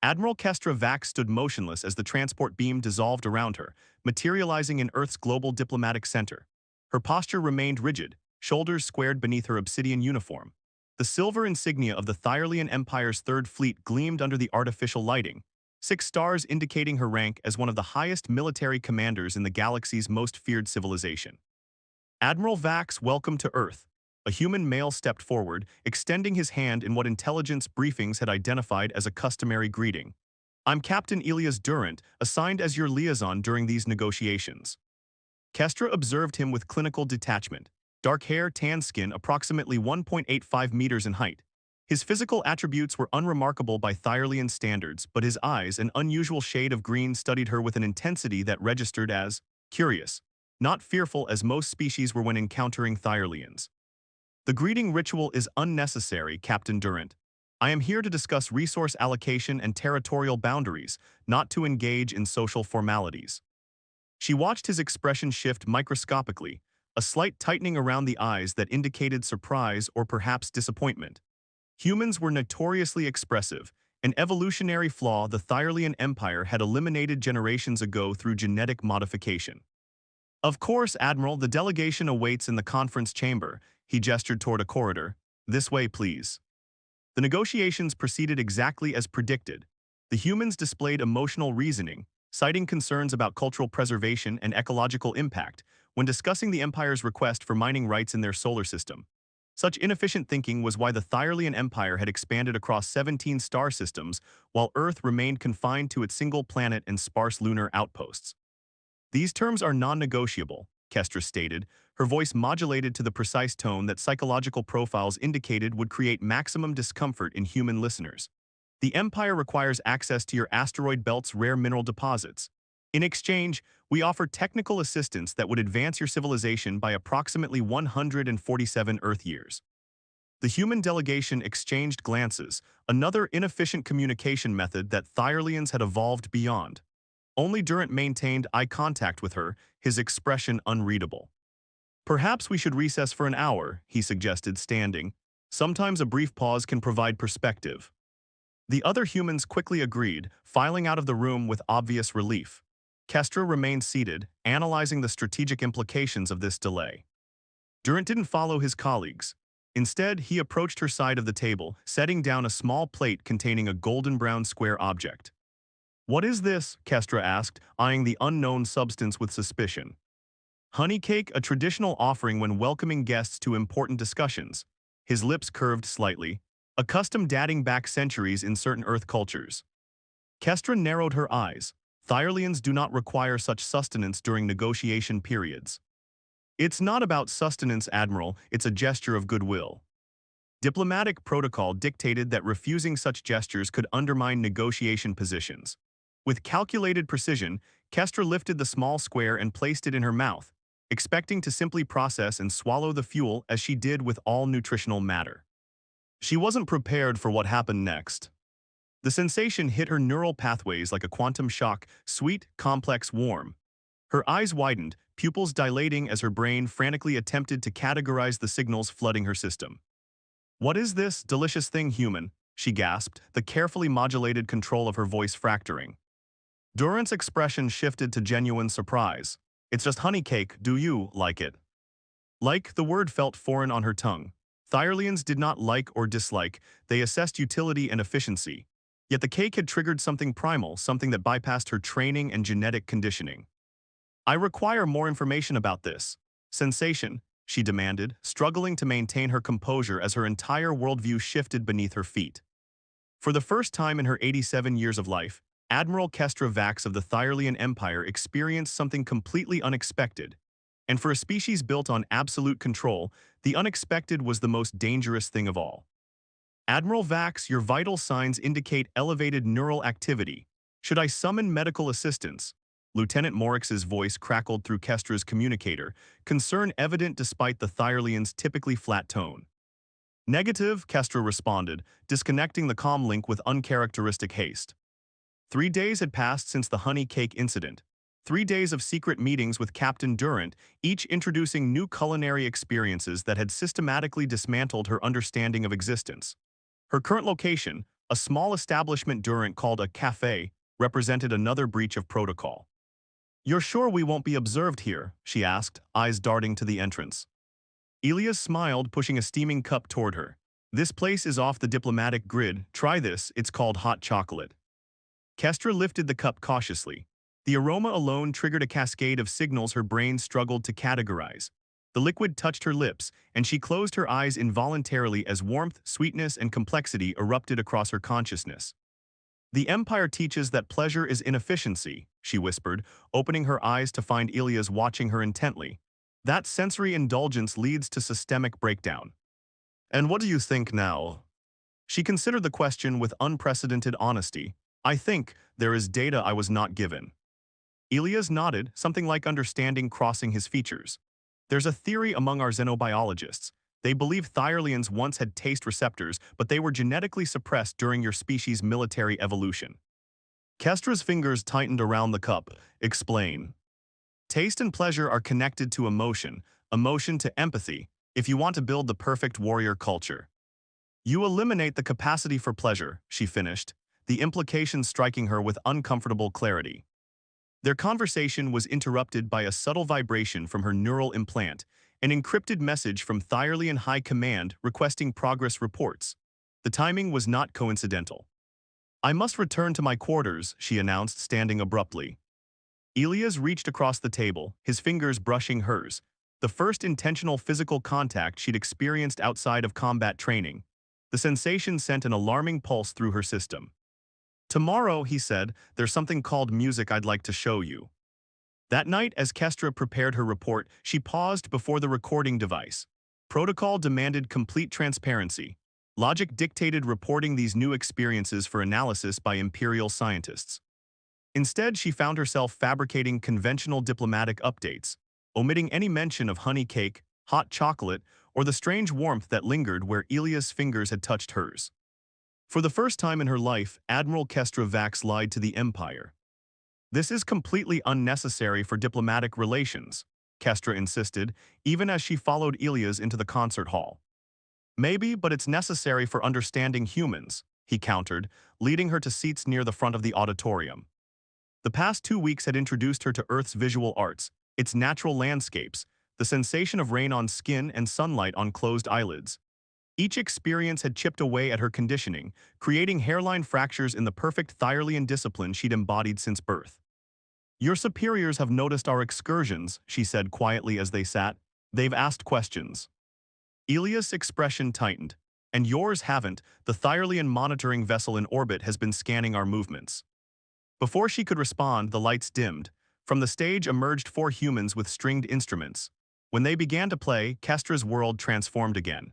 Admiral Kestra Vax stood motionless as the transport beam dissolved around her, materializing in Earth's global diplomatic center. Her posture remained rigid, shoulders squared beneath her obsidian uniform. The silver insignia of the Thyrlian Empire's Third Fleet gleamed under the artificial lighting, 6 stars indicating her rank as one of the highest military commanders in the galaxy's most feared civilization. Admiral Vax, welcome to Earth. A human male stepped forward, extending his hand in what intelligence briefings had identified as a customary greeting. I'm Captain Elias Durant, assigned as your liaison during these negotiations. Kestra observed him with clinical detachment. Dark hair, tan skin, approximately 1.85 meters in height. His physical attributes were unremarkable by Thyrlian standards, but his eyes, an unusual shade of green, studied her with an intensity that registered as curious, not fearful as most species were when encountering Thyrlians. The greeting ritual is unnecessary, Captain Durant. I am here to discuss resource allocation and territorial boundaries, not to engage in social formalities. She watched his expression shift microscopically, a slight tightening around the eyes that indicated surprise or perhaps disappointment. Humans were notoriously expressive, an evolutionary flaw the Thyrlian Empire had eliminated generations ago through genetic modification. Of course, Admiral, the delegation awaits in the conference chamber. He gestured toward a corridor. This way, please. The negotiations proceeded exactly as predicted. The humans displayed emotional reasoning, citing concerns about cultural preservation and ecological impact when discussing the Empire's request for mining rights in their solar system. Such inefficient thinking was why the Thyrlian Empire had expanded across 17 star systems, while Earth remained confined to its single planet and sparse lunar outposts. These terms are non-negotiable, Kestra stated, her voice modulated to the precise tone that psychological profiles indicated would create maximum discomfort in human listeners. The Empire requires access to your asteroid belt's rare mineral deposits. In exchange, we offer technical assistance that would advance your civilization by approximately 147 Earth years. The human delegation exchanged glances, another inefficient communication method that Thyrlians had evolved beyond. Only Durant maintained eye contact with her, his expression unreadable. Perhaps we should recess for an hour, he suggested, standing. Sometimes a brief pause can provide perspective. The other humans quickly agreed, filing out of the room with obvious relief. Kestra remained seated, analyzing the strategic implications of this delay. Durant didn't follow his colleagues. Instead, he approached her side of the table, setting down a small plate containing a golden-brown square object. What is this? Kestra asked, eyeing the unknown substance with suspicion. Honey cake, a traditional offering when welcoming guests to important discussions. His lips curved slightly, a custom dating back centuries in certain Earth cultures. Kestra narrowed her eyes. Thyrlians do not require such sustenance during negotiation periods. It's not about sustenance, Admiral, it's a gesture of goodwill. Diplomatic protocol dictated that refusing such gestures could undermine negotiation positions. With calculated precision, Kestra lifted the small square and placed it in her mouth, expecting to simply process and swallow the fuel as she did with all nutritional matter. She wasn't prepared for what happened next. The sensation hit her neural pathways like a quantum shock, sweet, complex, warm. Her eyes widened, pupils dilating as her brain frantically attempted to categorize the signals flooding her system. What is this delicious thing, human? She gasped, the carefully modulated control of her voice fracturing. Durant's expression shifted to genuine surprise. It's just honey cake, do you like it? Like, the word felt foreign on her tongue. Thyrlians did not like or dislike, they assessed utility and efficiency. Yet the cake had triggered something primal, something that bypassed her training and genetic conditioning. I require more information about this. Sensation, she demanded, struggling to maintain her composure as her entire worldview shifted beneath her feet. For the first time in her 87 years of life, Admiral Kestra Vax of the Thyrlian Empire experienced something completely unexpected. And for a species built on absolute control, the unexpected was the most dangerous thing of all. Admiral Vax, your vital signs indicate elevated neural activity. Should I summon medical assistance? Lieutenant Morix's voice crackled through Kestra's communicator, concern evident despite the Thyrlian's typically flat tone. Negative, Kestra responded, disconnecting the comm link with uncharacteristic haste. 3 days had passed since the honey cake incident. 3 days of secret meetings with Captain Durant, each introducing new culinary experiences that had systematically dismantled her understanding of existence. Her current location, A small establishment Durant called a cafe represented another breach of protocol. "You're sure we won't be observed here?" she asked, eyes darting to the entrance. Elias smiled, pushing a steaming cup toward her. "This place is off the diplomatic grid. Try this, it's called hot chocolate." Kestra lifted the cup cautiously. The aroma alone triggered a cascade of signals her brain struggled to categorize. The liquid touched her lips, and she closed her eyes involuntarily as warmth, sweetness, and complexity erupted across her consciousness. "The Empire teaches that pleasure is inefficiency," she whispered, opening her eyes to find Elias watching her intently. "That sensory indulgence leads to systemic breakdown." "And what do you think now?" She considered the question with unprecedented honesty. "I think there is data I was not given." Elias nodded, something like understanding crossing his features. "There's a theory among our xenobiologists. They believe Thyralians once had taste receptors, but they were genetically suppressed during your species' military evolution." Kestra's fingers tightened around the cup. "Explain." "Taste and pleasure are connected to emotion, emotion to empathy, if you want to build the perfect warrior culture. You eliminate the capacity for pleasure," she finished, the implication striking her with uncomfortable clarity. Their conversation was interrupted by a subtle vibration from her neural implant, an encrypted message from Thyralian High Command requesting progress reports. The timing was not coincidental. "I must return to my quarters," she announced, standing abruptly. Elias reached across the table, his fingers brushing hers, the first intentional physical contact she'd experienced outside of combat training. The sensation sent an alarming pulse through her system. "Tomorrow," he said, "there's something called music I'd like to show you." That night, as Kestra prepared her report, she paused before the recording device. Protocol demanded complete transparency. Logic dictated reporting these new experiences for analysis by Imperial scientists. Instead, she found herself fabricating conventional diplomatic updates, omitting any mention of honey cake, hot chocolate, or the strange warmth that lingered where Elias' fingers had touched hers. For the first time in her life, Admiral Kestra Vax lied to the Empire. "This is completely unnecessary for diplomatic relations," Kestra insisted, even as she followed Elias into the concert hall. "Maybe, but it's necessary for understanding humans," he countered, leading her to seats near the front of the auditorium. The past 2 weeks had introduced her to Earth's visual arts, its natural landscapes, the sensation of rain on skin and sunlight on closed eyelids. Each experience had chipped away at her conditioning, creating hairline fractures in the perfect Thyralian discipline she'd embodied since birth. "Your superiors have noticed our excursions," she said quietly as they sat. "They've asked questions." Elias' expression tightened. "And yours haven't. The Thyralian monitoring vessel in orbit has been scanning our movements." Before she could respond, the lights dimmed. From the stage emerged 4 humans with stringed instruments. When they began to play, Kestra's world transformed again.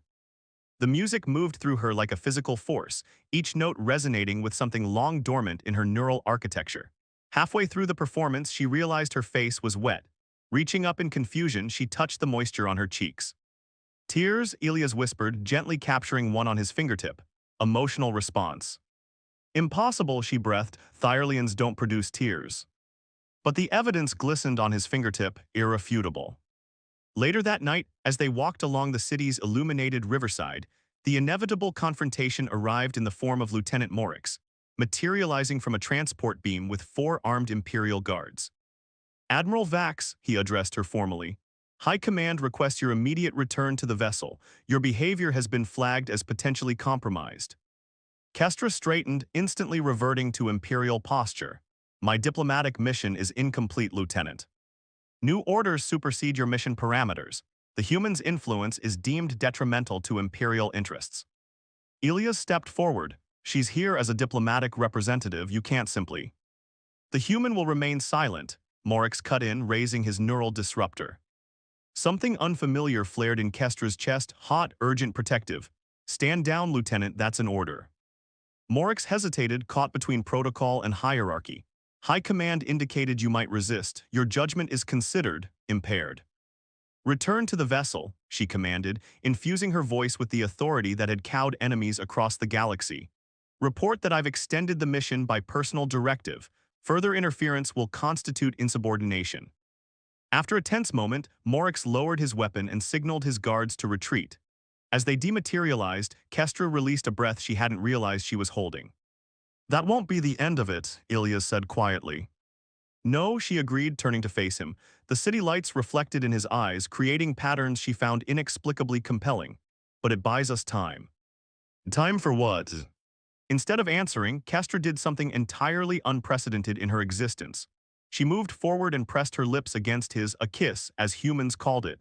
The music moved through her like a physical force, each note resonating with something long dormant in her neural architecture. Halfway through the performance, she realized her face was wet. Reaching up in confusion, she touched the moisture on her cheeks. "Tears," Elias whispered, gently capturing one on his fingertip. Emotional response. "Impossible," she breathed. "Thyralians don't produce tears." But the evidence glistened on his fingertip, irrefutable. Later that night, as they walked along the city's illuminated riverside, the inevitable confrontation arrived in the form of Lieutenant Morix, materializing from a transport beam with 4 armed Imperial guards. "Admiral Vax," he addressed her formally, "High Command requests your immediate return to the vessel. Your behavior has been flagged as potentially compromised." Kestra straightened, instantly reverting to Imperial posture. "My diplomatic mission is incomplete, Lieutenant. New orders supersede your mission parameters. The human's influence is deemed detrimental to Imperial interests." Elias stepped forward. "She's here as a diplomatic representative, you can't simply." "The human will remain silent," Morix cut in, raising his neural disruptor. Something unfamiliar flared in Kestra's chest, hot, urgent, protective. "Stand down, Lieutenant, that's an order." Morix hesitated, caught between protocol and hierarchy. "High Command indicated you might resist. Your judgment is considered impaired." "Return to the vessel," she commanded, infusing her voice with the authority that had cowed enemies across the galaxy. "Report that I've extended the mission by personal directive. Further interference will constitute insubordination." After a tense moment, Morix lowered his weapon and signaled his guards to retreat. As they dematerialized, Kestra released a breath she hadn't realized she was holding. "That won't be the end of it," Ilias said quietly. "No," she agreed, turning to face him. The city lights reflected in his eyes, creating patterns she found inexplicably compelling. "But it buys us time." "Time for what?" Instead of answering, Kestra did something entirely unprecedented in her existence. She moved forward and pressed her lips against his, a kiss, as humans called it.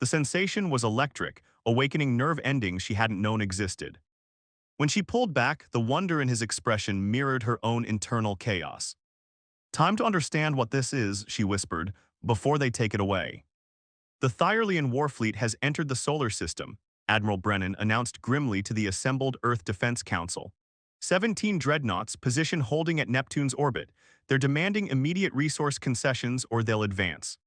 The sensation was electric, awakening nerve endings she hadn't known existed. When she pulled back, the wonder in his expression mirrored her own internal chaos. "Time to understand what this is," she whispered, "before they take it away." "The Thyrlian Warfleet has entered the solar system," Admiral Brennan announced grimly to the assembled Earth Defense Council. 17 dreadnoughts position holding at Neptune's orbit. They're demanding immediate resource concessions or they'll advance.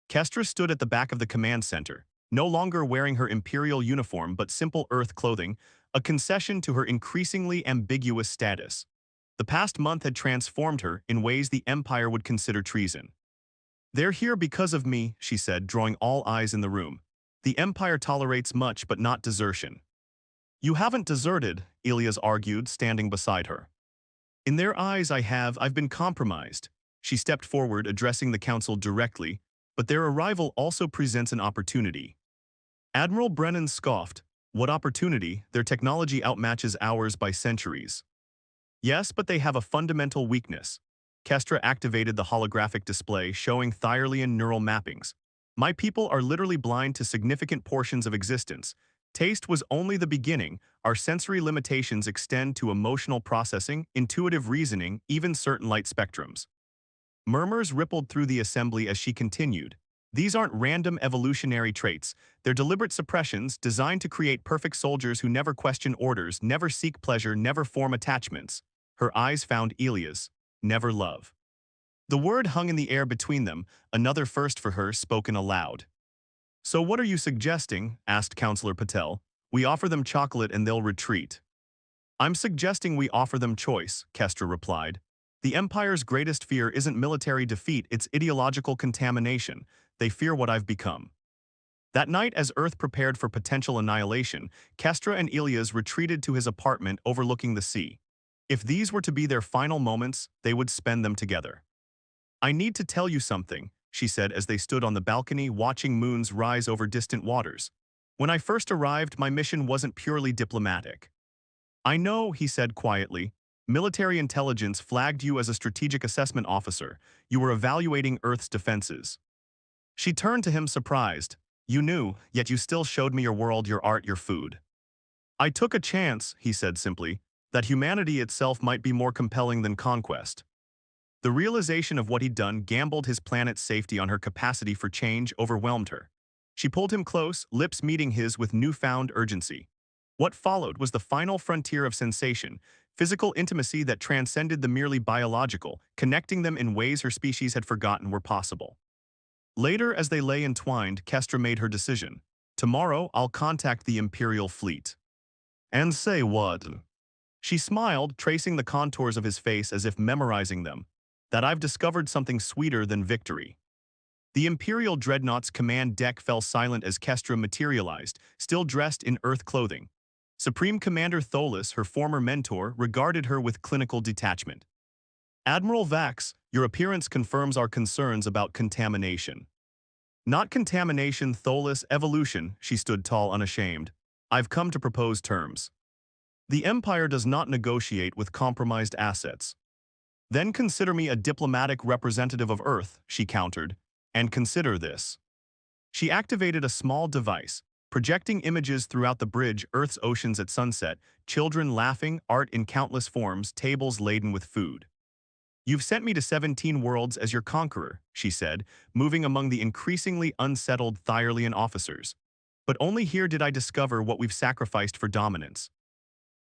Kestra stood at the back of the command center, no longer wearing her Imperial uniform but simple Earth clothing, a concession to her increasingly ambiguous status. The past month had transformed her in ways the Empire would consider treason. "They're here because of me," she said, drawing all eyes in the room. "The Empire tolerates much but not desertion." "You haven't deserted," Ilias argued, standing beside her. "In their eyes I've been compromised." She stepped forward, addressing the council directly, "but their arrival also presents an opportunity." Admiral Brennan scoffed. "What opportunity? Their technology outmatches ours by centuries." "Yes, but they have a fundamental weakness." Kestra activated the holographic display, showing Thyrlian neural mappings. "My people are literally blind to significant portions of existence. Taste was only the beginning. Our sensory limitations extend to emotional processing, intuitive reasoning, even certain light spectrums." Murmurs rippled through the assembly as she continued. "These aren't random evolutionary traits. They're deliberate suppressions designed to create perfect soldiers who never question orders, never seek pleasure, never form attachments." Her eyes found Ilias. "Never love." The word hung in the air between them, another first for her, spoken aloud. "So what are you suggesting?" asked Councillor Patel. "We offer them chocolate and they'll retreat." "I'm suggesting we offer them choice," Kestra replied. "The Empire's greatest fear isn't military defeat, it's ideological contamination. They fear what I've become." That night, as Earth prepared for potential annihilation, Kestra and Ilias retreated to his apartment overlooking the sea. If these were to be their final moments, they would spend them together. "I need to tell you something," she said as they stood on the balcony watching moons rise over distant waters. "When I first arrived, my mission wasn't purely diplomatic." "I know," he said quietly. "Military intelligence flagged you as a strategic assessment officer. You were evaluating Earth's defenses." She turned to him surprised. "You knew, yet you still showed me your world, your art, your food." "I took a chance," he said simply, "that humanity itself might be more compelling than conquest." The realization of what he'd done, gambled his planet's safety on her capacity for change, overwhelmed her. She pulled him close, lips meeting his with newfound urgency. What followed was the final frontier of sensation, physical intimacy that transcended the merely biological, connecting them in ways her species had forgotten were possible. Later, as they lay entwined, Kestra made her decision. "Tomorrow, I'll contact the Imperial fleet." "And say what?" She smiled, tracing the contours of his face as if memorizing them. "That I've discovered something sweeter than victory." The Imperial dreadnought's command deck fell silent as Kestra materialized, still dressed in Earth clothing. Supreme Commander Tholis, her former mentor, regarded her with clinical detachment. "Admiral Vax, your appearance confirms our concerns about contamination." "Not contamination, Tholis, evolution," she stood tall, unashamed. "I've come to propose terms." "The Empire does not negotiate with compromised assets." "Then consider me a diplomatic representative of Earth," she countered. "And consider this." She activated a small device, projecting images throughout the bridge, Earth's oceans at sunset, children laughing, art in countless forms, tables laden with food. "You've sent me to 17 worlds as your conqueror," she said, moving among the increasingly unsettled Thyrlian officers. "But only here did I discover what we've sacrificed for dominance."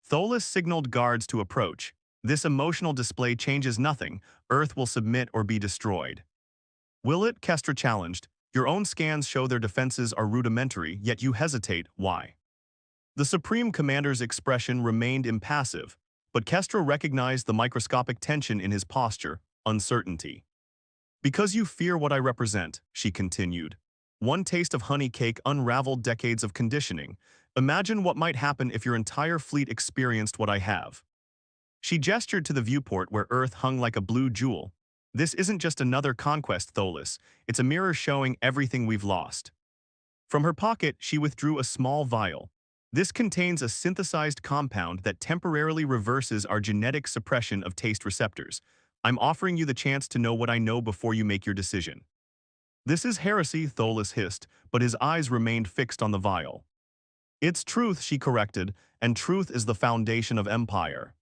Tholis signaled guards to approach. "This emotional display changes nothing. Earth will submit or be destroyed." "Will it?" Kestra challenged. "Your own scans show their defenses are rudimentary, yet you hesitate. Why?" The Supreme Commander's expression remained impassive, but Kestra recognized the microscopic tension in his posture, uncertainty. "Because you fear what I represent," she continued. "One taste of honey cake unraveled decades of conditioning. Imagine what might happen if your entire fleet experienced what I have. She gestured to the viewport where Earth hung like a blue jewel. This isn't just another conquest, Tholis. It's a mirror showing everything we've lost. From her pocket, she withdrew a small vial. This contains a synthesized compound that temporarily reverses our genetic suppression of taste receptors. I'm offering you the chance to know what I know before you make your decision. This is heresy, Tholis hissed, but his eyes remained fixed on the vial. It's truth, she corrected, and truth is the foundation of empire.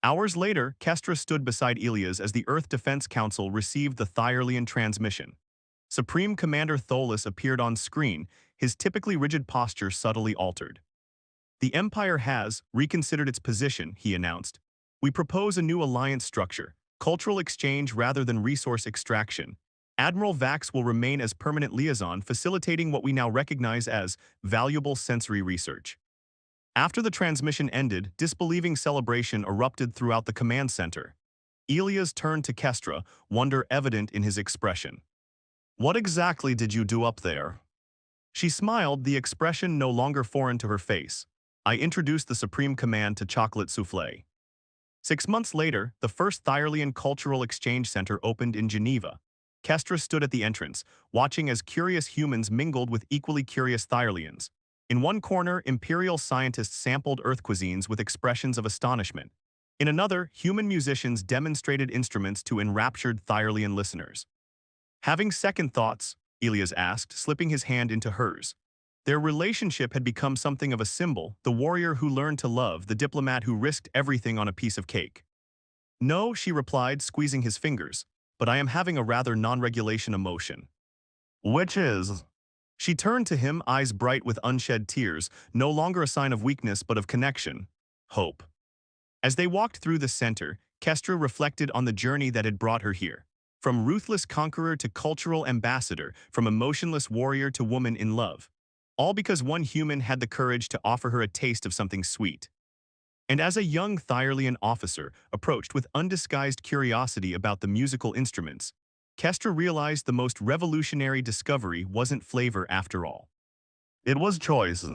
Hours later, Kestra stood beside Elias as the Earth Defense Council received the Thyrlian transmission. Supreme Commander Tholis appeared on screen, his typically rigid posture subtly altered. The Empire has reconsidered its position, he announced. We propose a new alliance structure, cultural exchange rather than resource extraction. Admiral Vax will remain as permanent liaison, facilitating what we now recognize as valuable sensory research. After the transmission ended, disbelieving celebration erupted throughout the command center. Elias turned to Kestra, wonder evident in his expression. What exactly did you do up there? She smiled, the expression no longer foreign to her face. I introduced the Supreme Command to Chocolate Soufflé. 6 months later, the first Thyrlian Cultural Exchange Center opened in Geneva. Kestra stood at the entrance, watching as curious humans mingled with equally curious Thyrlians. In one corner, imperial scientists sampled Earth cuisines with expressions of astonishment. In another, human musicians demonstrated instruments to enraptured Thyrlian listeners. Having second thoughts, Elias asked, slipping his hand into hers. Their relationship had become something of a symbol, the warrior who learned to love, the diplomat who risked everything on a piece of cake. No, she replied, squeezing his fingers, but I am having a rather non-regulation emotion. Which is? She turned to him, eyes bright with unshed tears, no longer a sign of weakness but of connection. Hope. As they walked through the center, Kestra reflected on the journey that had brought her here. From ruthless conqueror to cultural ambassador, from emotionless warrior to woman in love. All because one human had the courage to offer her a taste of something sweet. And as a young Thyrlian officer approached with undisguised curiosity about the musical instruments, Kestra realized the most revolutionary discovery wasn't flavor after all. It was choice.